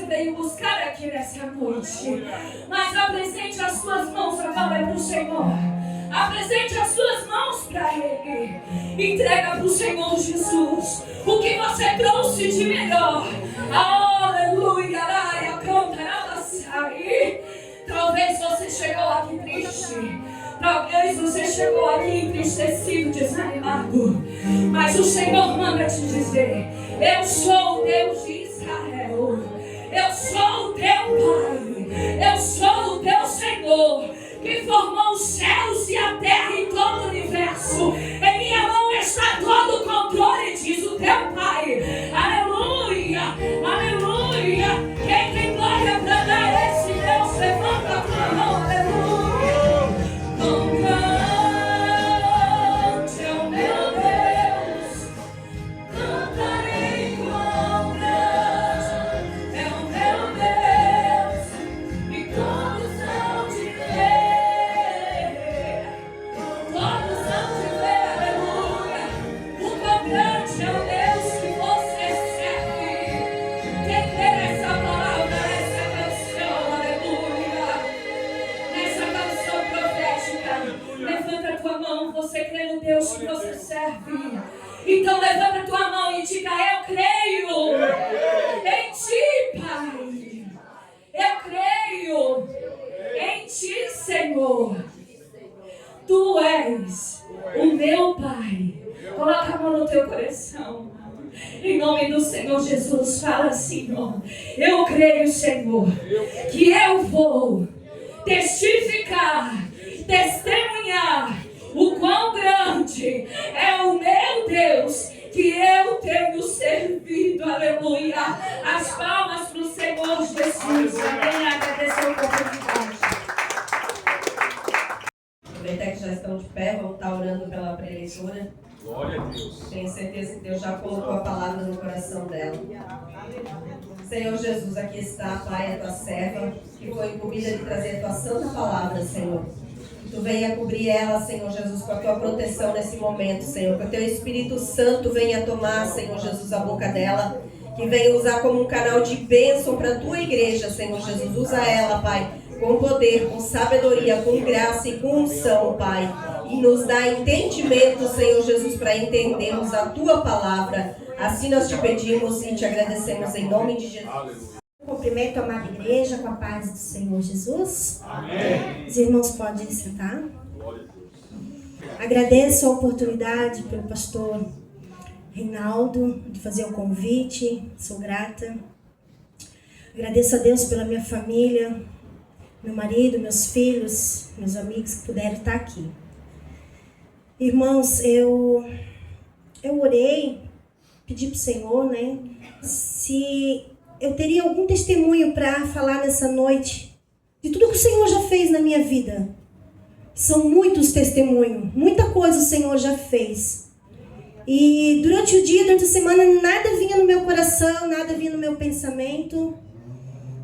veio buscar aqui nessa noite. Mas apresente as suas mãos agora para o Senhor. Apresente as suas mãos para Ele. Entrega para o Senhor Jesus o que você trouxe de melhor. Aleluia, araia, canta, sair. Talvez você chegou aqui triste. Talvez você chegou aqui entristecido, desanimado. Mas o Senhor manda te dizer: eu sou o Deus de Israel. Eu sou o teu Pai. Eu sou o teu Senhor, que formou os céus e a terra e todo o universo. Em minha mão está todo o controle, diz o teu Pai. Aleluia, aleluia. Quem tem glória para dar a esse Deus, levanta a tua mão, aleluia. Cante ao meu Deus, cantarei quão grande é o meu Deus, e todos hão de ver, aleluia, o quão grande é o Deus que você serve. Quem crê nessa palavra, nessa canção, aleluia, nessa canção profética, levanta a tua mão. Você crê no Deus que você serve? Então levanta a tua mão e diga: eu creio em ti, Pai. Eu creio em ti, Senhor. Tu és o meu Pai. Coloca a mão no teu coração. Em nome do Senhor Jesus, fala assim: ó, eu creio, Senhor, que eu vou testificar, testemunhar o quão grande é o meu Deus que eu tenho servido. Aleluia. As palmas para o Senhor Jesus. Amém. Agradecer a oportunidade. Aproveitar que já estão de pé, vamos estar orando pela preleitora. Glória a Deus. Tenho certeza que Deus já colocou a palavra no coração dela. Senhor Jesus, aqui está, Pai, a tua serva, que foi incumbida de trazer a tua santa palavra, Senhor. Que tu venha cobrir ela, Senhor Jesus, com a tua proteção nesse momento, Senhor. Que o teu Espírito Santo venha tomar, Senhor Jesus, a boca dela. Que venha usar como um canal de bênção para a tua igreja, Senhor Jesus. Usa ela, Pai, com poder, com sabedoria, com graça e com unção, Pai. E nos dá entendimento, Senhor Jesus, para entendermos a tua palavra. Assim nós te pedimos e te agradecemos em nome de Jesus. Cumprimento a amada igreja com a paz do Senhor Jesus. Amém. Os irmãos podem sentar. Glória a Deus. Agradeço a oportunidade pelo pastor Reinaldo de fazer o convite. Sou grata. Agradeço a Deus pela minha família, meu marido, meus filhos, meus amigos que puderam estar aqui. Irmãos, eu orei, pedi para o Senhor, né, se eu teria algum testemunho para falar nessa noite de tudo que o Senhor já fez na minha vida. São muitos testemunhos, muita coisa o Senhor já fez. E durante o dia, durante a semana, nada vinha no meu coração, nada vinha no meu pensamento.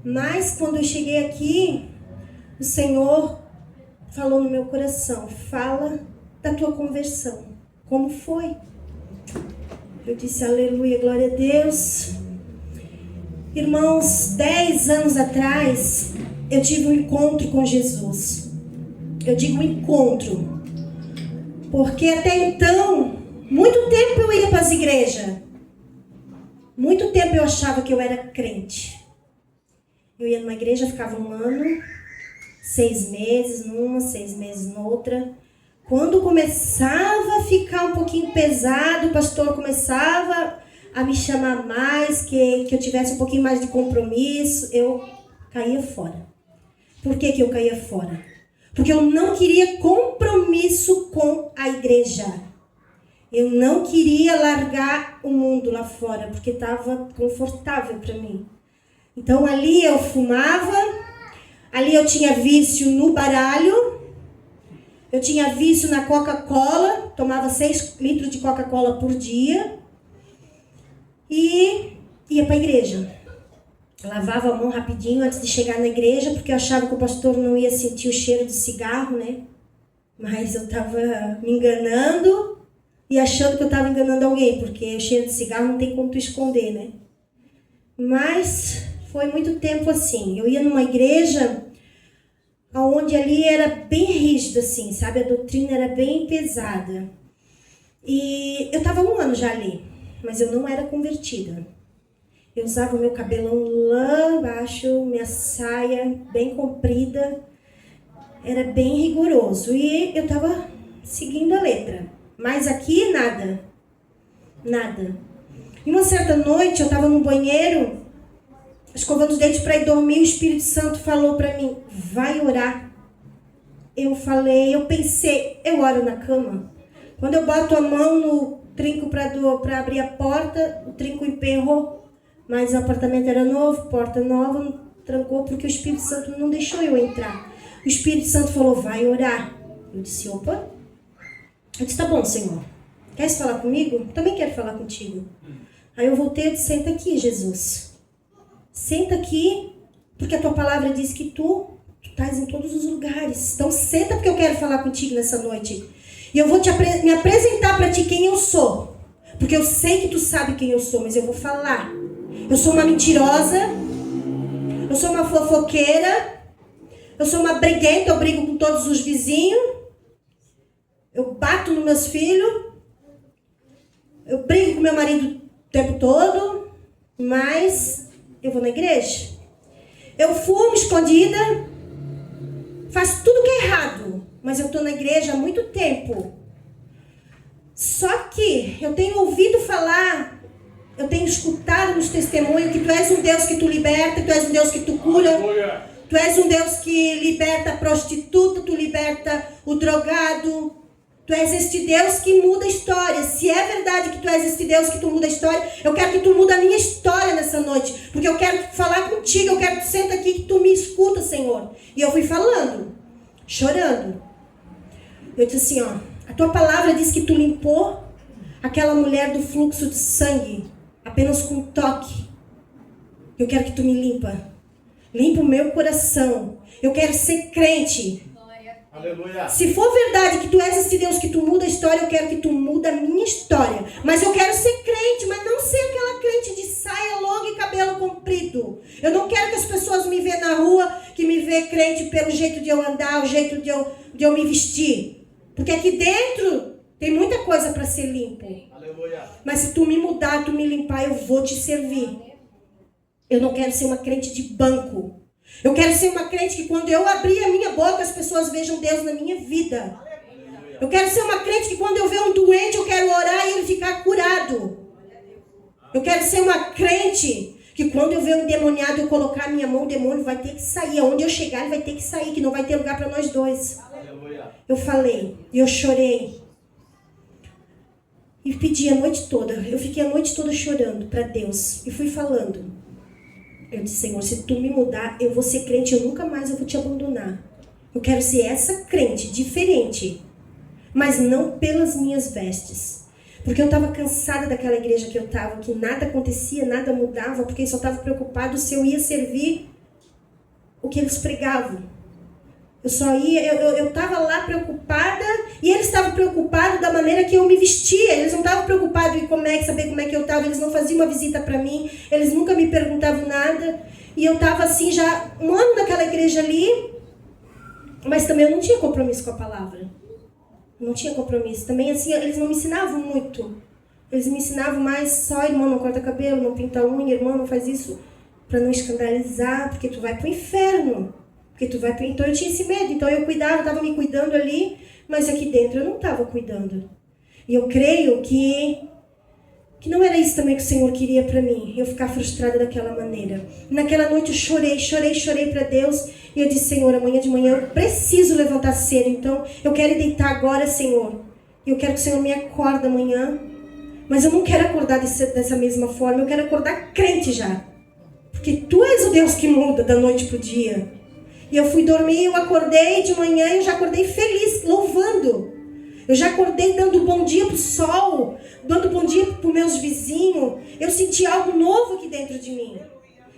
Mas quando eu cheguei aqui, o Senhor falou no meu coração: fala da tua conversão. Como foi? Eu disse: aleluia, glória a Deus. Irmãos, 10 anos atrás, eu tive um encontro com Jesus. Eu digo encontro, porque até então, muito tempo eu ia para as igrejas. Muito tempo eu achava que eu era crente. Eu ia numa igreja, ficava um ano, 6 meses numa, 6 meses noutra. Quando começava a ficar um pouquinho pesado, o pastor começava a me chamar mais, que eu tivesse um pouquinho mais de compromisso, eu caía fora. Por que eu caía fora? Porque eu não queria compromisso com a igreja. Eu não queria largar o mundo lá fora, porque estava confortável para mim. Então ali eu fumava, ali eu tinha vício no baralho, eu tinha vício na Coca-Cola, tomava 6 litros de Coca-Cola por dia e ia para a igreja. Lavava a mão rapidinho antes de chegar na igreja, porque eu achava que o pastor não ia sentir o cheiro de cigarro, né? Mas eu estava me enganando e achando que eu estava enganando alguém, porque o cheiro de cigarro não tem como tu esconder, né? Mas foi muito tempo assim. Eu ia numa igreja onde ali era bem rígido, assim, sabe? A doutrina era bem pesada. E eu estava 1 ano já ali, mas eu não era convertida. Eu usava o meu cabelão lá embaixo, minha saia bem comprida. Era bem rigoroso. E eu estava seguindo a letra. Mas aqui, nada. Nada. E uma certa noite, eu estava no banheiro, escovando os dentes para ir dormir, o Espírito Santo falou para mim, vai orar. Eu pensei, eu oro na cama. Quando eu boto a mão no trinco para abrir a porta, o trinco emperrou. Mas o apartamento era novo, porta nova, trancou porque o Espírito Santo não deixou eu entrar. O Espírito Santo falou, vai orar. Eu disse, opa. Eu disse, tá bom, Senhor. Queres falar comigo? Também quero falar contigo. Aí eu voltei e disse, senta aqui, Jesus. Senta aqui, porque a tua palavra diz que tu estás em todos os lugares. Então senta porque eu quero falar contigo nessa noite. E eu vou me apresentar para ti quem eu sou. Porque eu sei que tu sabe quem eu sou, mas eu vou falar. Eu sou uma mentirosa. Eu sou uma fofoqueira. Eu sou uma briguenta, eu brigo com todos os vizinhos. Eu bato nos meus filhos. Eu brigo com meu marido o tempo todo. Mas eu vou na igreja. Eu fumo escondida. Faço tudo que é errado. Mas eu estou na igreja há muito tempo. Só que eu tenho ouvido falar, eu tenho escutado nos testemunhos que tu és um Deus que tu liberta, tu és um Deus que tu cura. Tu és um Deus que liberta a prostituta, tu liberta o drogado. Tu és este Deus que muda a história. Se é verdade que tu és este Deus que tu muda a história, eu quero que tu muda a minha história nessa noite. Porque eu quero falar contigo, eu quero que tu senta aqui e que tu me escuta, Senhor. E eu fui falando, chorando. Eu disse assim, ó, a tua palavra diz que tu limpou aquela mulher do fluxo de sangue, apenas com um toque. Eu quero que tu me limpa. Limpa o meu coração. Eu quero ser crente. Aleluia. Se for verdade que tu és esse Deus que tu muda a história, eu quero que tu muda a minha história. Mas eu quero ser crente, mas não ser aquela crente de saia longa e cabelo comprido. Eu não quero que as pessoas me vejam na rua, que me vejam crente pelo jeito de eu andar, o jeito de eu me vestir. Porque aqui dentro tem muita coisa para ser limpo. Aleluia. Mas se tu me mudar, tu me limpar, eu vou te servir. Eu não quero ser uma crente de banco. Eu quero ser uma crente que quando eu abrir a minha boca, as pessoas vejam Deus na minha vida. Eu quero ser uma crente que quando eu ver um doente, eu quero orar e ele ficar curado. Eu quero ser uma crente que quando eu ver um endemoniado, eu colocar a minha mão, o demônio vai ter que sair. Aonde eu chegar, ele vai ter que sair, que não vai ter lugar para nós dois. Eu falei, e eu chorei. E pedi a noite toda. Eu fiquei a noite toda chorando para Deus. E fui falando. Eu disse, Senhor, se tu me mudar, eu vou ser crente, eu nunca mais vou te abandonar. Eu quero ser essa crente, diferente. Mas não pelas minhas vestes. Porque eu estava cansada daquela igreja que eu estava, que nada acontecia, nada mudava, porque eu só estava preocupado se eu ia servir o que eles pregavam. Eu estava lá preocupada e eles estavam preocupados da maneira que eu me vestia. Eles não estavam preocupados em saber como é que eu estava. Eles não faziam uma visita para mim. Eles nunca me perguntavam nada. E eu estava assim já 1 ano naquela igreja ali. Mas também eu não tinha compromisso com a palavra. Não tinha compromisso. Também assim, eles não me ensinavam muito. Eles me ensinavam mais só, irmão, não corta cabelo, não pinta unha, irmão, não faz isso para não escandalizar, porque tu vai pro inferno. Então eu tinha esse medo, então eu cuidava, estava me cuidando ali, mas aqui dentro eu não estava cuidando. E eu creio que não era isso também que o Senhor queria para mim, eu ficar frustrada daquela maneira. E naquela noite eu chorei para Deus, e eu disse, Senhor, amanhã de manhã eu preciso levantar cedo, então eu quero deitar agora, Senhor. E eu quero que o Senhor me acorde amanhã, mas eu não quero acordar dessa mesma forma, eu quero acordar crente já. Porque Tu és o Deus que muda da noite para o dia. E eu fui dormir, eu acordei de manhã e eu já acordei feliz, louvando. Eu já acordei dando bom dia pro sol, dando bom dia pros meus vizinhos. Eu senti algo novo aqui dentro de mim.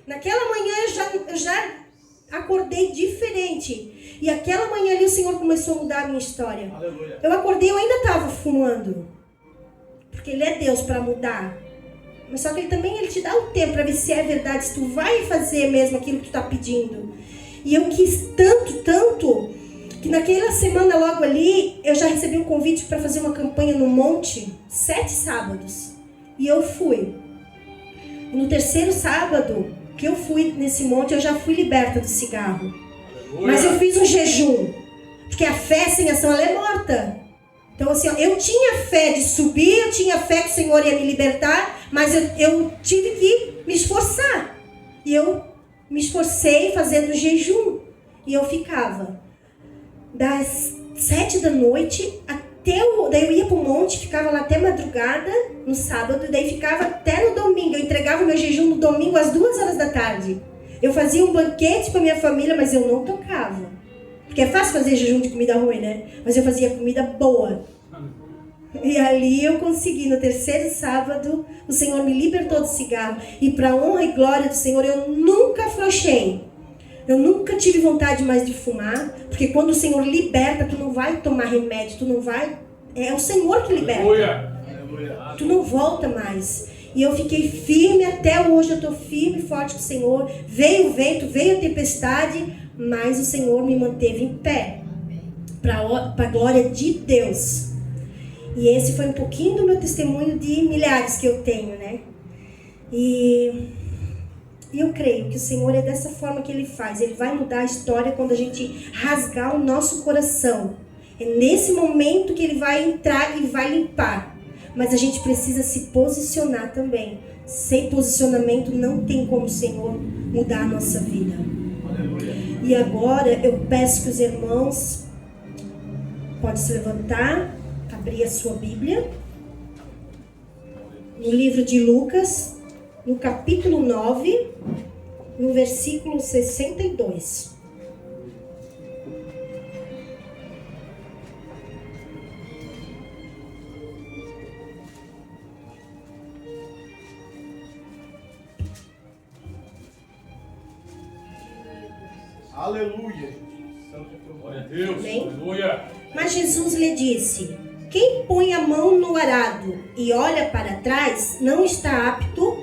Naquela manhã eu já acordei diferente. E aquela manhã ali o Senhor começou a mudar a minha história. Aleluia. Eu acordei, eu ainda estava fumando. Porque Ele é Deus para mudar. Mas só que ele te dá um tempo para ver se é verdade, se tu vai fazer mesmo aquilo que tu está pedindo. E eu quis tanto, que naquela semana logo ali, eu já recebi um convite para fazer uma campanha no monte, 7 sábados. E eu fui. E no terceiro sábado que eu fui nesse monte, eu já fui liberta do cigarro. Aleluia. Mas eu fiz um jejum. Porque a fé sem ação, ela é morta. Então assim, ó, eu tinha fé de subir, eu tinha fé que o Senhor ia me libertar, mas eu tive que me esforçar. E eu me esforcei fazendo jejum. E eu ficava das 7 da noite daí eu ia pro monte, ficava lá até madrugada no sábado, e daí ficava até no domingo. Eu entregava o meu jejum no domingo às 2 horas da tarde. Eu fazia um banquete para minha família, mas eu não tocava. Porque é fácil fazer jejum de comida ruim, né? Mas eu fazia comida boa. E ali eu consegui, no terceiro sábado, o Senhor me libertou do cigarro. E para honra e glória do Senhor, eu nunca afrouxei. Eu nunca tive vontade mais de fumar, porque quando o Senhor liberta, tu não vai tomar remédio, tu não vai... É o Senhor que liberta. Aleluia. Tu não volta mais. E eu fiquei firme até hoje, eu estou firme e forte com o Senhor. Veio o vento, veio a tempestade, mas o Senhor me manteve em pé. Para a glória de Deus. E esse foi um pouquinho do meu testemunho de milhares que eu tenho, né? E eu creio que o Senhor é dessa forma que Ele faz. Ele vai mudar a história quando a gente rasgar o nosso coração. É nesse momento que Ele vai entrar e vai limpar. Mas a gente precisa se posicionar também. Sem posicionamento não tem como o Senhor mudar a nossa vida. Aleluia. E agora eu peço que os irmãos podem se levantar, abrir a sua Bíblia. No livro de Lucas, no capítulo 9, no versículo 62. Aleluia. Glória a Deus. Amém? Aleluia. Mas Jesus lhe disse: quem põe a mão no arado e olha para trás não está apto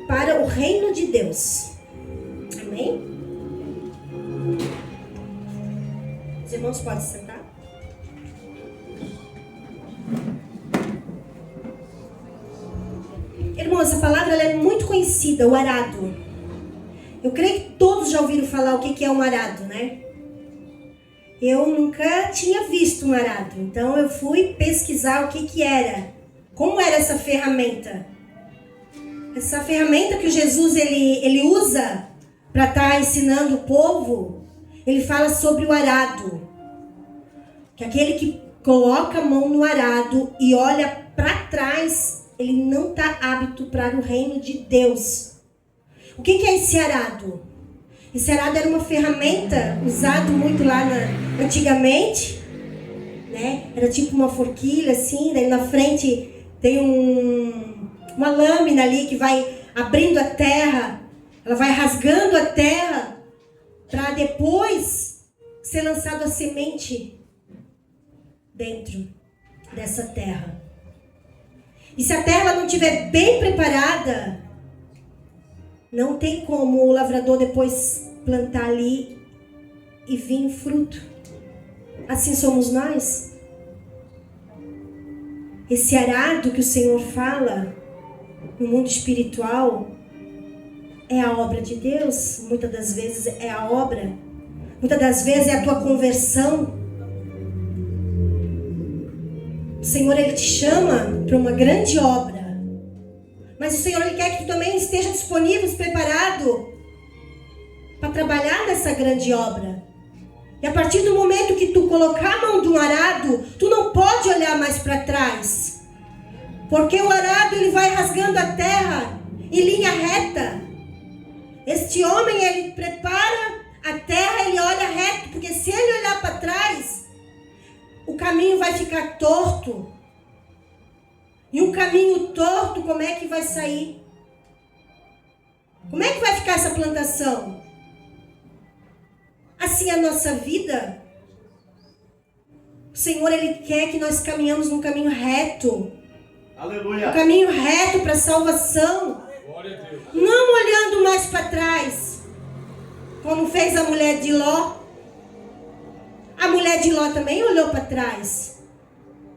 para o reino de Deus. Amém? Os irmãos podem sentar? Irmãos, essa palavra ela é muito conhecida, o arado. Eu creio que todos já ouviram falar o que é um arado, né? Eu nunca tinha visto um arado, então eu fui pesquisar o que era. Como era essa ferramenta? Essa ferramenta que Jesus ele usa para estar ensinando o povo, ele fala sobre o arado. Que aquele que coloca a mão no arado e olha para trás, ele não está apto para o reino de Deus. O que é esse arado? Esse arado era uma ferramenta usada muito lá antigamente, né? Era tipo uma forquilha assim, daí na frente tem uma lâmina ali que vai abrindo a terra, ela vai rasgando a terra para depois ser lançado a semente dentro dessa terra. E se a terra não estiver bem preparada, não tem como o lavrador depois plantar ali e vir fruto. Assim somos nós. Esse arado que o Senhor fala no mundo espiritual é a obra de Deus. Muitas das vezes é a obra. Muitas das vezes é a tua conversão. O Senhor ele te chama para uma grande obra. Mas o Senhor ele quer que tu também esteja disponível, preparado para trabalhar nessa grande obra. E a partir do momento que tu colocar a mão do arado, tu não pode olhar mais para trás. Porque o arado ele vai rasgando a terra em linha reta. Este homem ele prepara a terra, ele olha reto, porque se ele olhar para trás, o caminho vai ficar torto. E um caminho torto, como é que vai sair? Como é que vai ficar essa plantação? Assim é a nossa vida. O Senhor, Ele quer que nós caminhamos num caminho reto. Aleluia. O caminho reto para a salvação. Glória a Deus. Não olhando mais para trás, como fez a mulher de Ló. A mulher de Ló também olhou para trás.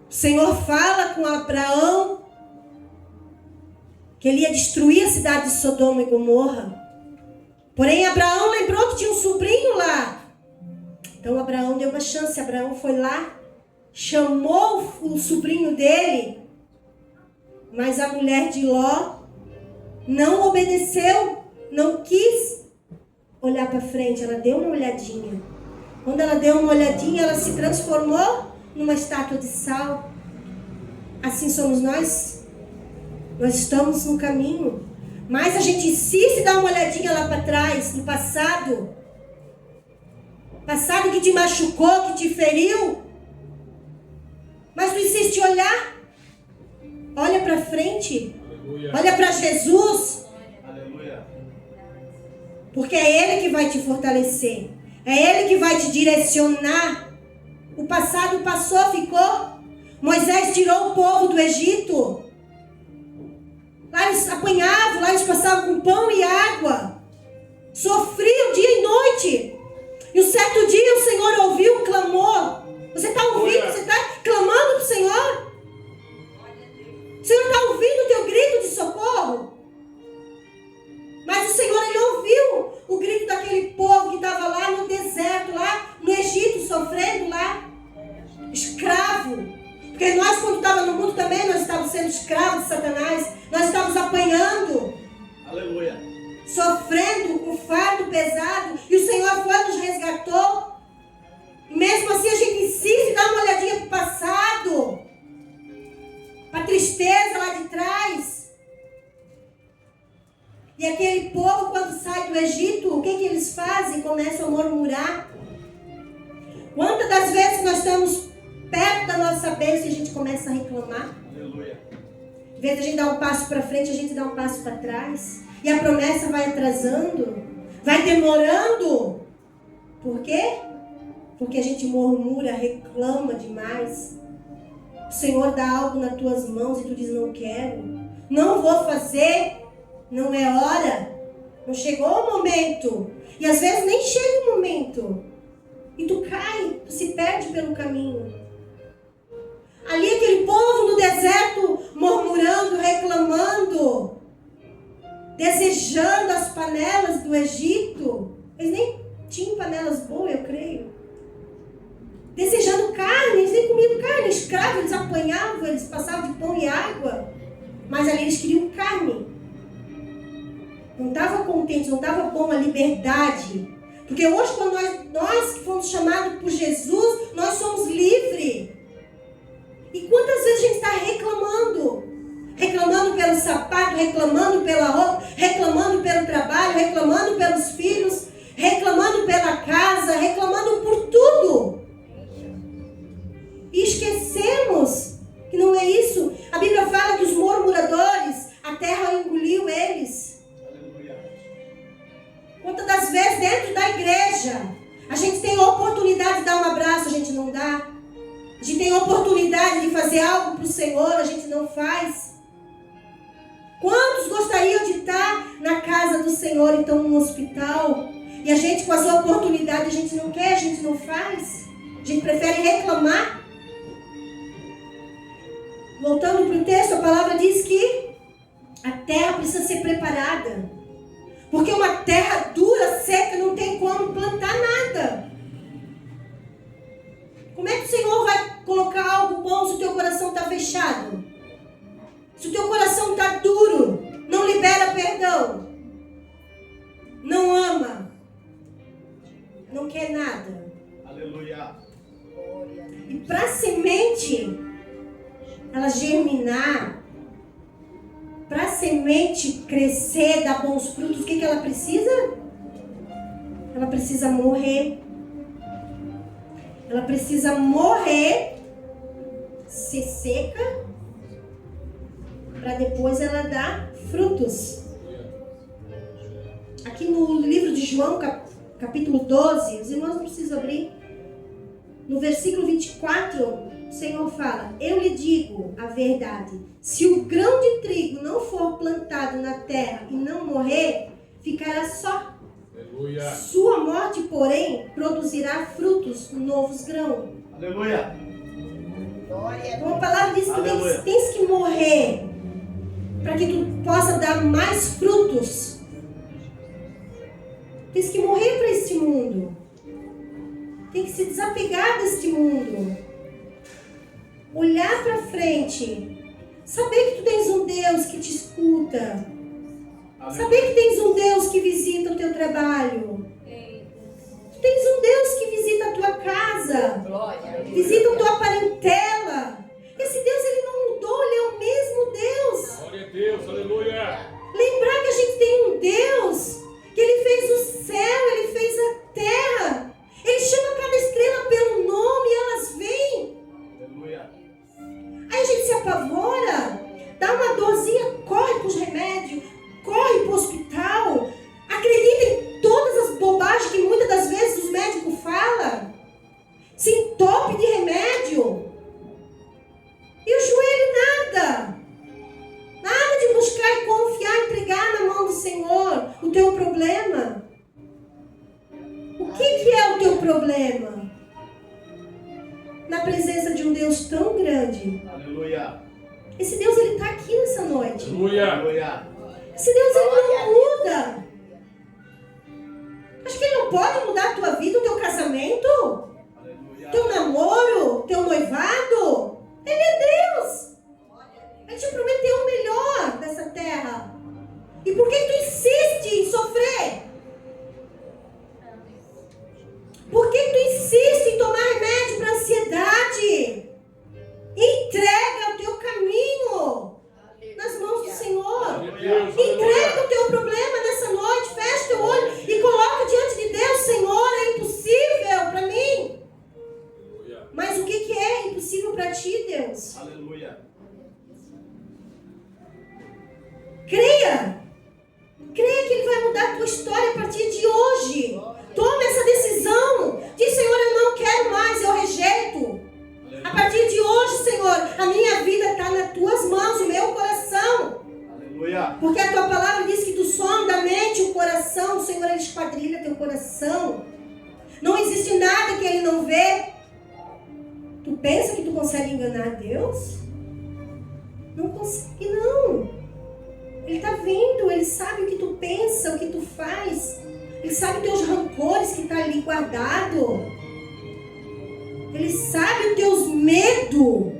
O Senhor fala com Abraão que ele ia destruir a cidade de Sodoma e Gomorra. Porém, Abraão lembrou que tinha um sobrinho lá. Então, Abraão deu uma chance. Abraão foi lá, chamou o sobrinho dele. Mas a mulher de Ló não obedeceu, não quis olhar para frente. Ela deu uma olhadinha. Quando ela deu uma olhadinha, ela se transformou numa estátua de sal. Assim somos nós. Nós estamos no caminho. Mas a gente insiste em dar uma olhadinha lá para trás, no passado. Passado que te machucou, que te feriu. Mas tu insiste em olhar. Olha para frente. Aleluia. Olha para Jesus. Aleluia. Porque é Ele que vai te fortalecer. É Ele que vai te direcionar. O passado passou, ficou. Moisés tirou o povo do Egito. Lá eles apanhavam, lá eles passavam com pão e água. Sofriam dia e noite. E um certo dia o Senhor ouviu o clamor. Você está ouvindo? Você está clamando para o Senhor? O Senhor está ouvindo o teu grito de socorro? Mas o Senhor, Ele ouviu o grito daquele povo que estava lá no deserto, lá no Egito, sofrendo lá. Escravo. Porque nós, quando estávamos no mundo também, nós estávamos sendo escravos de Satanás. Nós estávamos apanhando. Aleluia. Sofrendo com fardo pesado. E o Senhor foi, nos resgatou. E mesmo assim a gente insiste em dar uma olhadinha para o passado. Para a tristeza lá de trás. E aquele povo, quando sai do Egito, o que eles fazem? Começam a murmurar. Quantas das vezes nós estamos perto da nossa bênção e a gente começa a reclamar? Aleluia. Em vez de a gente dar um passo para frente, a gente dá um passo para trás. E a promessa vai atrasando, vai demorando. Por quê? Porque a gente murmura, reclama demais. O Senhor dá algo nas tuas mãos e tu diz, não quero. Não vou fazer. Não é hora. Não chegou o momento. E às vezes nem chega o momento. E tu cai, tu se perde pelo caminho. Ali aquele povo no deserto, murmurando, reclamando, desejando as panelas do Egito. Eles nem tinham panelas boas, eu creio. Desejando carne, eles nem comiam carne. Escravos, eles apanhavam, eles passavam de pão e água. Mas ali eles queriam carne. Não estavam contentes, não estava bom a liberdade. Porque hoje, quando nós que fomos chamados por Jesus, nós somos livres. E quantas vezes a gente está reclamando? Reclamando pelo sapato, reclamando pela roupa, reclamando pelo trabalho, reclamando pelos filhos, reclamando pela casa, reclamando por tudo. E esquecemos que não é isso. A Bíblia fala que os murmuradores, a terra engoliu eles. Quantas das vezes dentro da igreja, a gente tem a oportunidade de dar um abraço, a gente não dá. A gente tem a oportunidade de fazer algo para o Senhor, a gente não faz. Quantos gostariam de estar na casa do Senhor, então no hospital? E a gente com as oportunidades, a gente não quer, a gente não faz. A gente prefere reclamar. Voltando para o texto, a palavra diz que a terra precisa ser preparada. Porque uma terra dura, seca, não tem como plantar nada. Como é que o Senhor vai colocar algo bom se o teu coração está fechado? Se o teu coração está duro, não libera perdão, não ama, não quer nada. Aleluia. E para a semente, ela germinar, para a semente crescer, dar bons frutos, o que ela precisa? Ela precisa morrer. Ela precisa morrer, ser seca, para depois ela dar frutos. Aqui no livro de João, capítulo 12, os irmãos não precisam abrir. No versículo 24, O Senhor fala: eu lhe digo a verdade. Se o grão de trigo não for plantado na terra e não morrer, ficará só. Aleluia. Sua morte, porém, produzirá frutos novos grãos. Aleluia. Então a palavra diz que Aleluia. tens que morrer para que tu possa dar mais frutos. Tens que morrer para este mundo. Tem que se desapegar deste mundo. Olhar para frente. Saber que tu tens um Deus que te escuta. Saber que tens um Deus que visita o teu trabalho. Tu tens um Deus que visita a tua casa. Visita a tua parentela. Esse Deus, ele não mudou, ele é o mesmo Deus. Glória a Deus, aleluia. Lembrar que a gente tem um Deus que ele fez o céu, ele fez a terra. Ele chama cada estrela pelo nome e elas vêm. Aleluia. Aí a gente se apavora, dá uma dorzinha, corre para os remédios, corre para o hospital, acredita em todas as bobagens que muitas das vezes os médicos falam, se entope de remédio. E o joelho nada de buscar e confiar, entregar na mão do Senhor o teu problema. O que é o teu problema? Na presença de um Deus tão grande. Aleluia. Esse Deus, ele está aqui nessa noite. Aleluia. Esse Deus, ele não muda. Acho que ele não pode mudar a tua vida, o teu casamento, Aleluia. teu namoro, teu noivado. Ele é Deus. Ele te prometeu o melhor dessa terra. E por que tu insiste em sofrer? Por que tu insiste em tomar remédio para ansiedade? Entrega o teu caminho nas mãos do Senhor. Entrega o teu problema nessa noite. Fecha teu olho e coloca diante de Deus. Senhor, é impossível para mim. Mas o que é impossível para ti, Deus? Aleluia. Creia. Creia que Ele vai mudar a tua história a partir de hoje. Toma essa decisão. Diz: Senhor, eu não quero mais, eu rejeito. A partir de hoje, Senhor, a minha vida está nas tuas mãos, o meu coração. Aleluia. Porque a tua palavra diz que tu sonda a mente, o coração. O Senhor, Ele esquadrilha teu coração. Não existe nada que Ele não vê. Tu pensa que tu consegue enganar Deus? Não consegue, não. Ele está vendo, Ele sabe o que tu pensa, o que tu faz. Ele sabe os teus rancores que estão ali guardados. Ele sabe os teus medos.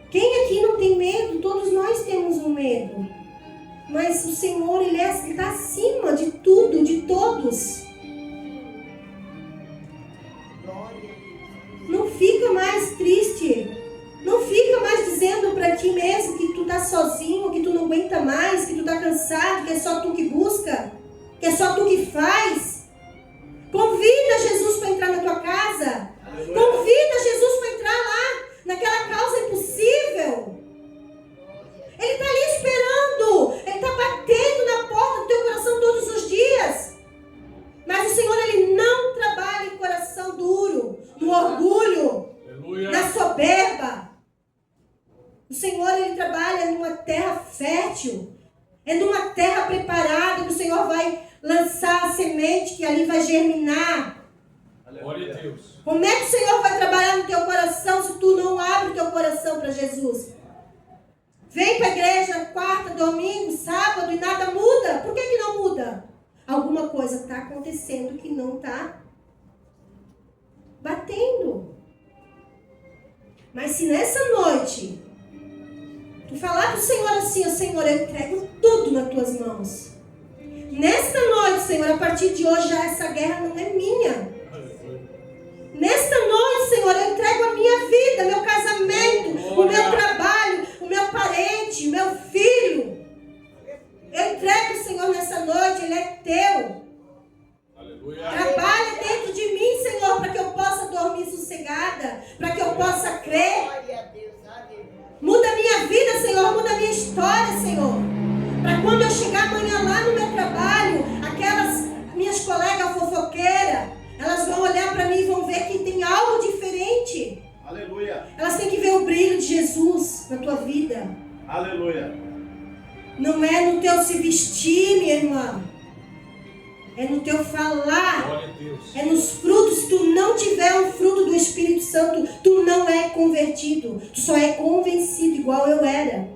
Quem aqui não tem medo? Todos nós temos um medo. Mas o Senhor, Ele está acima de tudo, de todos. Não fica mais triste. Não fica mais dizendo para ti mesmo que tu está sozinho, que tu não aguenta mais, que tu está cansado, que é só tu que busca, que é só tu que faz. Convida Jesus para entrar na tua casa. Aleluia. Convida Jesus para entrar lá, naquela causa impossível. Ele está ali esperando. Ele está batendo na porta do teu coração todos os dias. Mas o Senhor, Ele não trabalha em coração duro, no orgulho, Aleluia. na soberba. O Senhor, Ele trabalha numa terra fértil. É numa terra preparada que o Senhor vai lançar a semente, que ali vai germinar. Glória a Deus. Como é que o Senhor vai trabalhar no teu coração se tu não abre o teu coração para Jesus? Vem para a igreja quarta, domingo, sábado e nada muda. Por que não muda? Alguma coisa está acontecendo que não está batendo. Mas se nessa noite tu falar pro Senhor assim: Senhor, eu entrego tudo nas tuas mãos. Nesta noite, Senhor, a partir de hoje já essa guerra não é minha. Nesta noite, Senhor, eu entrego a minha vida, meu casamento, o meu trabalho, o meu parente, o meu filho. Eu entrego, Senhor, nessa noite, ele é teu. Aleluia. Trabalha dentro de mim, Senhor, para que eu possa dormir sossegada, para que eu possa crer. Muda a minha vida, Senhor, muda a minha história, Senhor. Para quando eu chegar amanhã lá no meu trabalho, aquelas minhas colegas fofoqueiras, elas vão olhar para mim e vão ver que tem algo diferente. Não é no teu se vestir, minha irmã. É no teu falar. Glória a Deus. É nos frutos. Se tu não tiver um fruto do Espírito Santo, tu não é convertido. Tu só é convencido, igual eu era.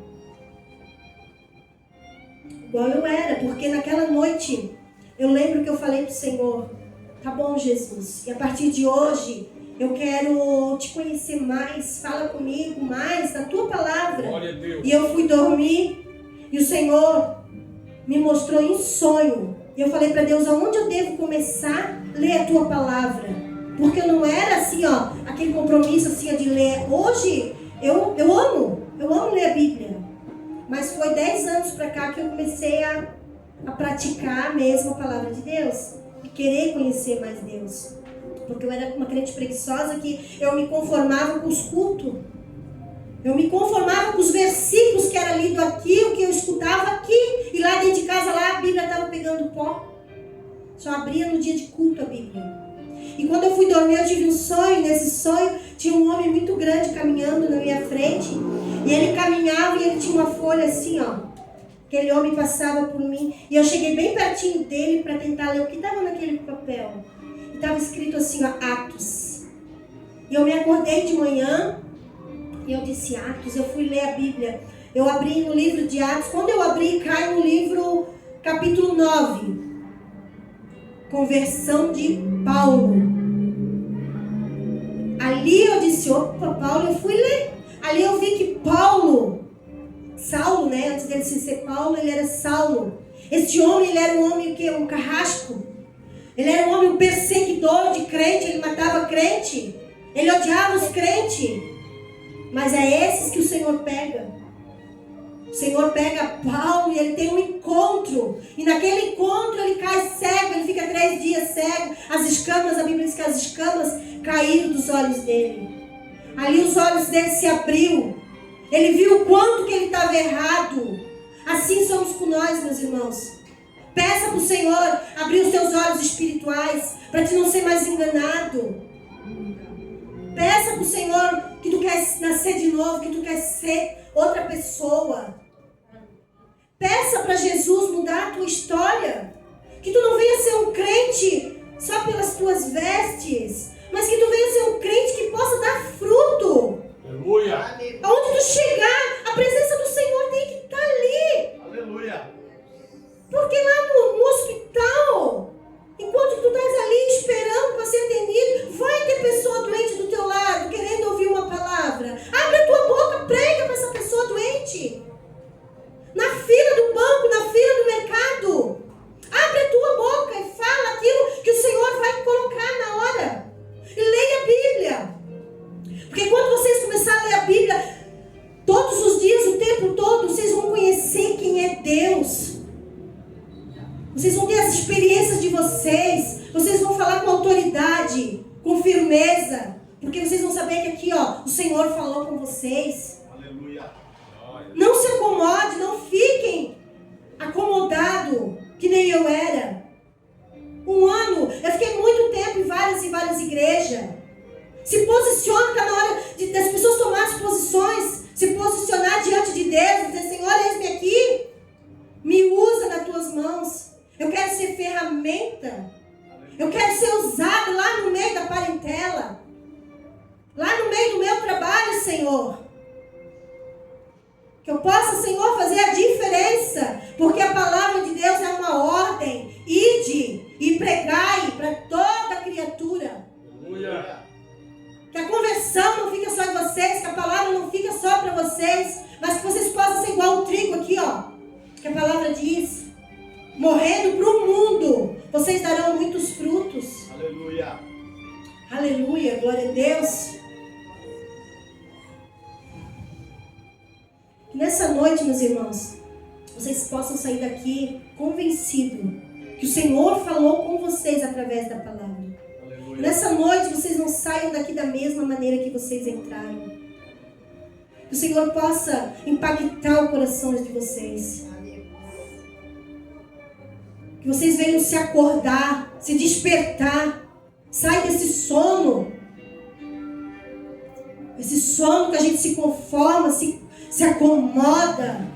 Igual eu era. Porque naquela noite, eu lembro que eu falei pro Senhor: tá bom, Jesus. E a partir de hoje, eu quero te conhecer mais. Fala comigo mais da tua palavra. Glória a Deus. E eu fui dormir. E o Senhor me mostrou em sonho. E eu falei para Deus: aonde eu devo começar a ler a tua palavra? Porque eu não era assim, ó, aquele compromisso assim de ler. Hoje, eu amo ler a Bíblia. Mas foi 10 anos para cá que eu comecei a praticar mesmo a palavra de Deus. E querer conhecer mais Deus. Porque eu era uma crente preguiçosa que eu me conformava com os cultos. Eu me conformava com os versículos que era lido aqui, o que eu escutava aqui. E lá dentro de casa, lá a Bíblia estava pegando pó. Só abria no dia de culto a Bíblia. E quando eu fui dormir, eu tive um sonho. Nesse sonho, tinha um homem muito grande caminhando na minha frente. E ele caminhava e ele tinha uma folha assim, ó. Aquele homem passava por mim. E eu cheguei bem pertinho dele para tentar ler o que estava naquele papel. E estava escrito assim, ó, Atos. E eu me acordei de manhã. E eu disse Atos, eu fui ler a Bíblia. Eu abri no livro de Atos. Quando eu abri, cai no livro capítulo 9. Conversão de Paulo. Ali eu disse, opa, Paulo, eu fui ler. Ali eu vi que Paulo, Saulo, né? Antes dele ser Paulo, ele era Saulo. Este homem, ele era um homem o quê? Um carrasco. Ele era um homem, um perseguidor de crente. Ele matava crente. Ele odiava os crentes. Mas é esses que o Senhor pega. O Senhor pega Paulo e ele tem um encontro. E naquele encontro ele cai cego. Ele fica 3 dias cego. As escamas, a Bíblia diz que as escamas caíram dos olhos dele. Ali os olhos dele se abriu. Ele viu o quanto que ele estava errado. Assim somos com nós, meus irmãos. Peça para o Senhor abrir os teus olhos espirituais. Para te não ser mais enganado. Peça para o Senhor que tu quer nascer de novo, que tu quer ser outra pessoa. Peça para Jesus mudar a tua história. Que tu não venha ser um crente só pelas tuas vestes, mas que tu venha ser um crente que possa dar fruto. Aleluia. Aonde tu chegar, a presença do Senhor tem que estar ali. Aleluia. Porque lá no hospital, enquanto tu estás ali esperando para ser atendido, vai ter pessoa doente do teu lado, querendo ouvir uma palavra. Abre a tua boca, prega para essa pessoa doente. Na fila do banco, na fila do mercado. Abre a tua boca e fala aquilo que o Senhor vai colocar na hora. E leia a Bíblia. Porque quando vocês começarem a ler a Bíblia, todos os dias, o tempo todo, vocês vão conhecer quem é Deus. Vocês vão ter as experiências de vocês. Vocês vão falar com autoridade, com firmeza. Porque vocês vão saber que aqui, ó, o Senhor falou com vocês. Aleluia. Não se acomode, não fiquem acomodados, que nem eu era. Um ano, eu fiquei muito tempo em várias e várias igrejas. Se posiciona, está na hora das pessoas tomarem as posições. Se posicionar diante de Deus e dizer, Senhor, eis-me aqui. Me usa nas tuas mãos. Eu quero ser ferramenta. Eu quero ser usado lá no meio da parentela. Lá no meio do meu trabalho, Senhor. Que eu possa, Senhor, fazer a diferença. Porque a palavra de Deus é uma ordem. Ide e pregai para toda criatura. Aleluia. Que a conversão não fica só de vocês. Que a palavra não fica só para vocês. Mas que vocês possam ser igual o trigo aqui, ó. Que a palavra diz. Morrendo para o mundo, vocês darão muitos frutos. Aleluia. Aleluia, glória a Deus. Que nessa noite, meus irmãos, vocês possam sair daqui convencidos que o Senhor falou com vocês através da palavra. Aleluia. Nessa noite, vocês não saiam daqui da mesma maneira que vocês entraram. Que o Senhor possa impactar o coração de vocês. Que vocês venham se acordar, se despertar. Sai desse sono. Esse sono que a gente se conforma, se acomoda.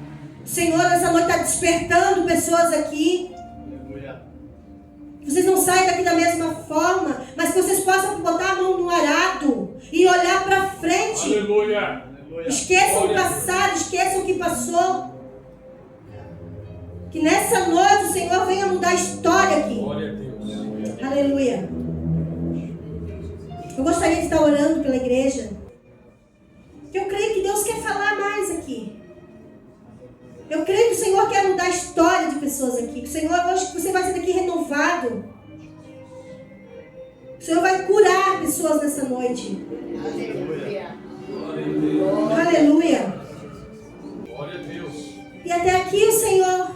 Senhor, essa noite está despertando pessoas aqui. Aleluia. Vocês não saem daqui da mesma forma, mas que vocês possam botar a mão no arado e olhar para frente. Aleluia. Esqueçam o passado, esqueçam o que passou. Que nessa noite o Senhor venha mudar a história aqui. Glória a Deus. Aleluia. Eu gostaria de estar orando pela igreja. Eu creio que Deus quer falar mais aqui. Eu creio que o Senhor quer mudar a história de pessoas aqui. Que o Senhor, hoje, você vai sair daqui renovado. O Senhor vai curar pessoas nessa noite. Aleluia. Aleluia. Glória a Deus. E até aqui o Senhor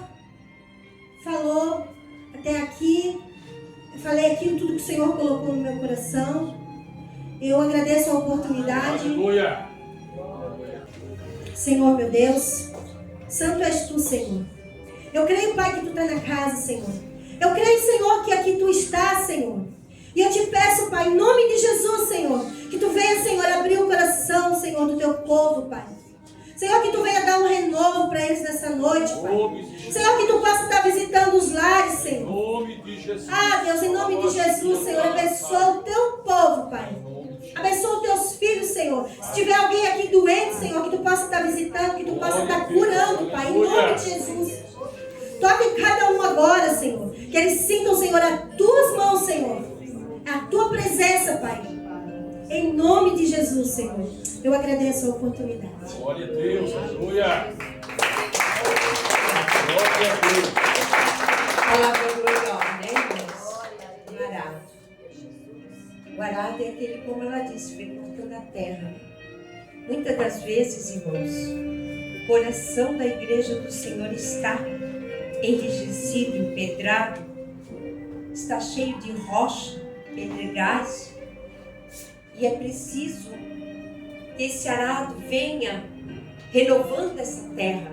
falou. Até aqui. Eu falei aquilo tudo que o Senhor colocou no meu coração. Eu agradeço a oportunidade. Aleluia. Senhor, meu Deus. Santo és tu, Senhor. Eu creio, Pai, que tu está na casa, Senhor. Eu creio, Senhor, que aqui tu estás, Senhor. E eu te peço, Pai, em nome de Jesus, Senhor, que tu venha, Senhor, abrir o coração, Senhor, do teu povo, Pai. Senhor, que tu venha dar um renovo para eles nessa noite, Pai. Senhor, que tu possa estar visitando os lares, Senhor. Em nome de Jesus. Ah, Deus, em nome de Jesus, Senhor, abençoa o teu povo, Pai. Abençoa os teus filhos, Senhor. Se tiver alguém aqui doente, Senhor, que tu possa estar visitando, que tu possa estar curando, Pai, em nome de Jesus. Toque cada um agora, Senhor. Que eles sintam, Senhor, as tuas mãos, Senhor. A tua presença, Pai. Em nome de Jesus, Senhor. Eu agradeço a oportunidade. Glória a Deus. Aleluia. Glória a Deus. Palavra gloriosa, né, irmãos? O arado. O arado é aquele, como ela disse, fecunda a terra. Muitas das vezes, irmãos, o coração da igreja do Senhor está enrijecido, empedrado, está cheio de rocha, pedregais, e é preciso que esse arado venha renovando essa terra,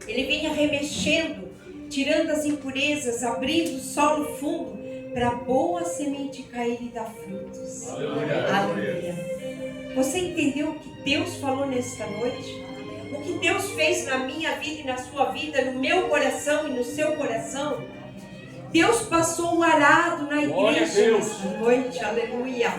ele venha remexendo, tirando as impurezas, abrindo o solo fundo, para a boa semente cair e dar frutos. Aleluia. Aleluia. Você entendeu o que Deus falou nesta noite? O que Deus fez na minha vida e na sua vida, no meu coração e no seu coração? Deus passou o arado na Glória a igreja Deus. nesta noite. Aleluia.